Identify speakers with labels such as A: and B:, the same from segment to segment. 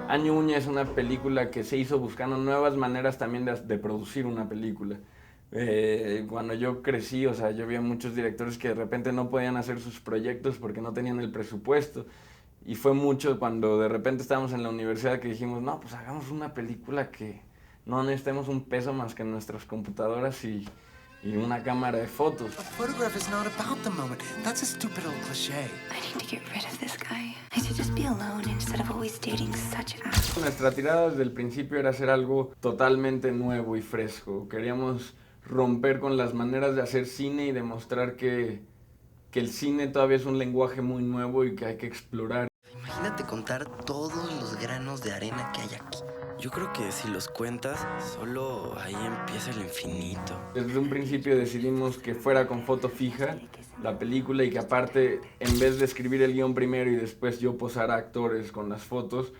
A: Año Uña es una película que se hizo buscando nuevas maneras también de producir una película. Cuando yo crecí, o sea, yo vi a muchos directores que de repente no podían hacer sus proyectos porque no tenían el presupuesto. Y fue mucho cuando de repente estábamos en la universidad que dijimos, no, pues hagamos una película que no necesitemos un peso más que nuestras computadoras y una cámara de fotos.
B: A photograph is not about the moment. That's a stupid old cliché.
C: I need to get rid of this guy. I should just be alone instead of always dating such ass.
A: Nuestra tirada desde el principio era hacer algo totalmente nuevo y fresco. Queríamos romper con las maneras de hacer cine y demostrar que el cine todavía es un lenguaje muy nuevo y que hay que explorar.
B: Imagínate contar todos los granos de arena que hay aquí. Yo creo que si los cuentas, solo ahí empieza el infinito.
A: Desde un principio decidimos que fuera con foto fija la película y que aparte, en vez de escribir el guión primero y después yo posar a actores con las fotos,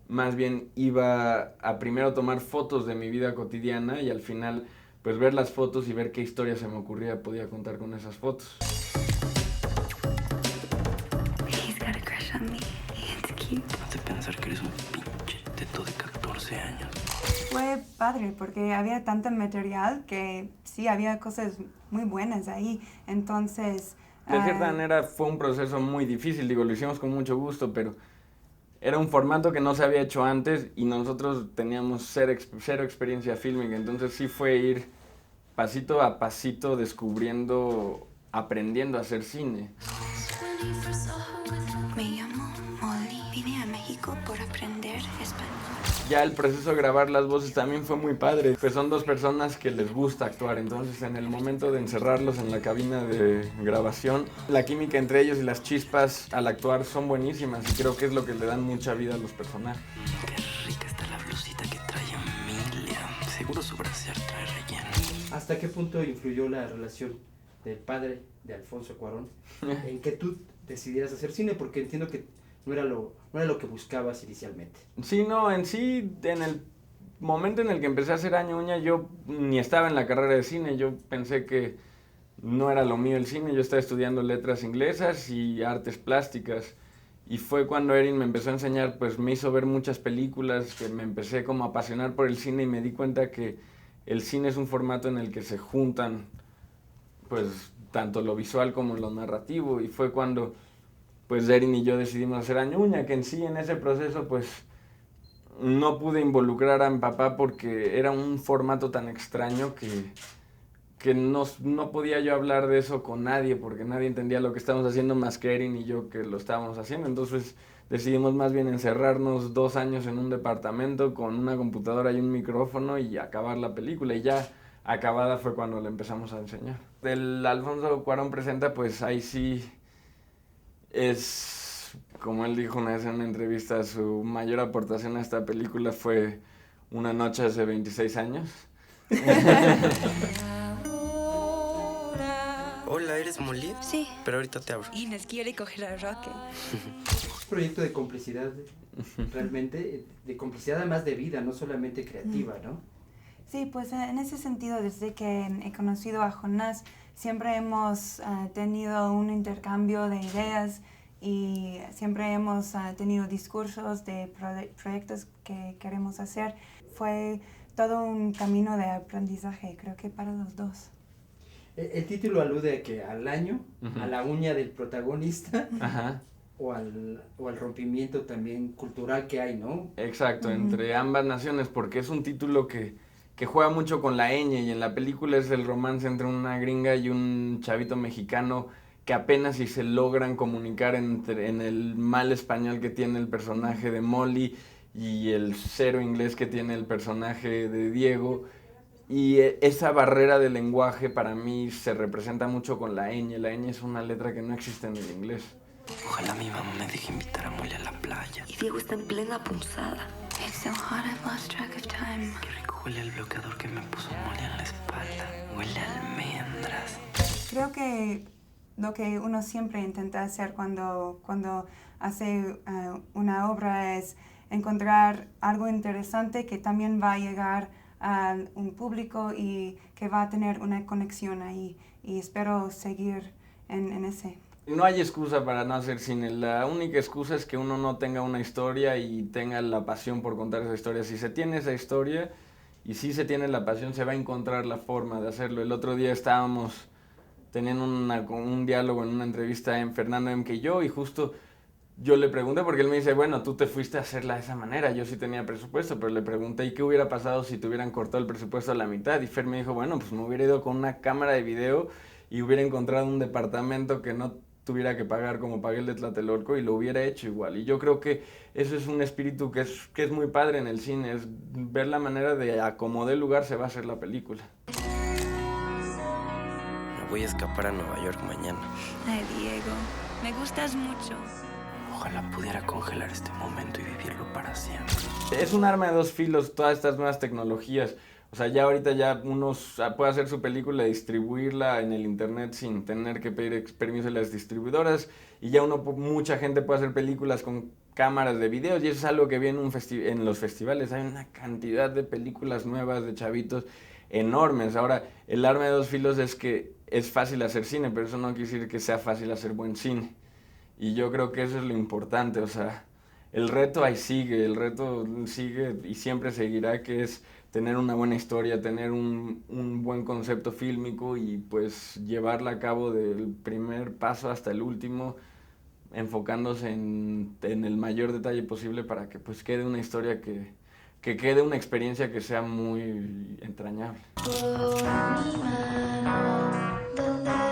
A: más bien iba a primero tomar fotos de mi vida cotidiana y al final pues ver las fotos y ver qué historia se me ocurría podía contar con esas fotos.
C: He's got a crush on me. It's cute.
B: No te pensar que eres un pinche teto de 14 años.
D: Fue padre porque había tanto material que sí, había cosas muy buenas ahí. Entonces...
A: De cierta manera fue un proceso muy difícil, digo, lo hicimos con mucho gusto, pero era un formato que no se había hecho antes y nosotros teníamos cero experiencia fílmica, entonces sí fue ir pasito a pasito descubriendo, aprendiendo a hacer cine.
C: Me llamo Molly. Vine a México por aprender español.
A: Ya el proceso de grabar las voces también fue muy padre, pues son dos personas que les gusta actuar, entonces en el momento de encerrarlos en la cabina de grabación, la química entre ellos y las chispas al actuar son buenísimas y creo que es lo que le dan mucha vida a los personajes.
B: Qué rica está la blusita que trae Emilia. Seguro su brasier trae relleno.
E: ¿Hasta qué punto influyó la relación del padre de Alfonso Cuarón en que tú decidieras hacer cine? Porque entiendo que no era lo que buscabas inicialmente.
A: Sí, no, en sí, en el momento en el que empecé a hacer Año Uña, yo ni estaba en la carrera de cine, yo pensé que no era lo mío el cine, yo estaba estudiando letras inglesas y artes plásticas. Y fue cuando Erin me empezó a enseñar, pues me hizo ver muchas películas, que me empecé como a apasionar por el cine y me di cuenta que el cine es un formato en el que se juntan, pues, tanto lo visual como lo narrativo. Y fue cuando, pues, Erin y yo decidimos hacer Año Uña, que en sí, en ese proceso, pues, no pude involucrar a mi papá porque era un formato tan extraño que no podía yo hablar de eso con nadie porque nadie entendía lo que estábamos haciendo más que Erin y yo que lo estábamos haciendo. Entonces decidimos más bien encerrarnos 2 años en un departamento con una computadora y un micrófono y acabar la película. Y ya acabada fue cuando le empezamos a enseñar. Del Alfonso Cuarón Presenta, pues ahí sí es, como él dijo una vez en una entrevista, su mayor aportación a esta película fue Una noche hace 26 años.
B: Hola, ¿eres Molly?
C: Sí.
B: Pero ahorita te abro.
C: Inés quiere coger a Roque.
E: Un proyecto de complicidad, realmente, de complicidad además de vida, no solamente creativa, ¿no?
D: Sí, pues en ese sentido, desde que he conocido a Jonás, siempre hemos tenido un intercambio de ideas y siempre hemos tenido discursos de proyectos que queremos hacer. Fue todo un camino de aprendizaje, creo que para los dos.
E: El título alude a que al año,
A: Uh-huh.
E: a la uña del protagonista,
A: Ajá.
E: o al rompimiento también cultural que hay, ¿no?
A: Exacto, entre ambas naciones, porque es un título que juega mucho con la ñ y en la película es el romance entre una gringa y un chavito mexicano que apenas si se logran comunicar en el mal español que tiene el personaje de Molly y el cero inglés que tiene el personaje de Diego. Y esa barrera de lenguaje para mí se representa mucho con la ñ. La ñ es una letra que no existe en el inglés.
B: Ojalá mi mamá me deje invitar a Molly a la playa.
C: Y Diego está en plena punzada. It's so hot I've lost track of time.
B: Qué rico huele el bloqueador que me puso Molly en la espalda. Huele a almendras.
D: Creo que lo que uno siempre intenta hacer cuando hace una obra es encontrar algo interesante que también va a llegar a un público y que va a tener una conexión ahí. Y espero seguir en ese.
A: No hay excusa para no hacer cine. La única excusa es que uno no tenga una historia y tenga la pasión por contar esa historia. Si se tiene esa historia y si se tiene la pasión, se va a encontrar la forma de hacerlo. El otro día estábamos teniendo un diálogo en una entrevista en Fernando M. que yo, y justo yo le pregunté, porque él me dice, bueno, tú te fuiste a hacerla de esa manera, yo sí tenía presupuesto, pero le pregunté, ¿y qué hubiera pasado si te hubieran cortado el presupuesto a la mitad? Y Fer me dijo, bueno, pues me hubiera ido con una cámara de video y hubiera encontrado un departamento que no tuviera que pagar como pagué el de Tlatelolco y lo hubiera hecho igual. Y yo creo que eso es un espíritu que es muy padre en el cine, es ver la manera de a como dé lugar se va a hacer la película.
B: Me voy a escapar a Nueva York mañana.
C: Ay, Diego, me gustas mucho.
B: Ojalá pudiera congelar este momento y vivirlo para siempre.
A: Es un arma de dos filos todas estas nuevas tecnologías. O sea, ya ahorita ya uno puede hacer su película y distribuirla en el internet sin tener que pedir permiso de las distribuidoras. Y ya mucha gente puede hacer películas con cámaras de videos. Y eso es algo que vi en los festivales. Hay una cantidad de películas nuevas de chavitos enormes. Ahora, el arma de dos filos es que es fácil hacer cine, pero eso no quiere decir que sea fácil hacer buen cine. Y yo creo que eso es lo importante, o sea, el reto ahí sigue, el reto sigue y siempre seguirá, que es tener una buena historia, tener un buen concepto fílmico y pues llevarla a cabo del primer paso hasta el último, enfocándose en el mayor detalle posible para que pues quede una historia que quede una experiencia que sea muy entrañable.
F: Por mi mano, donde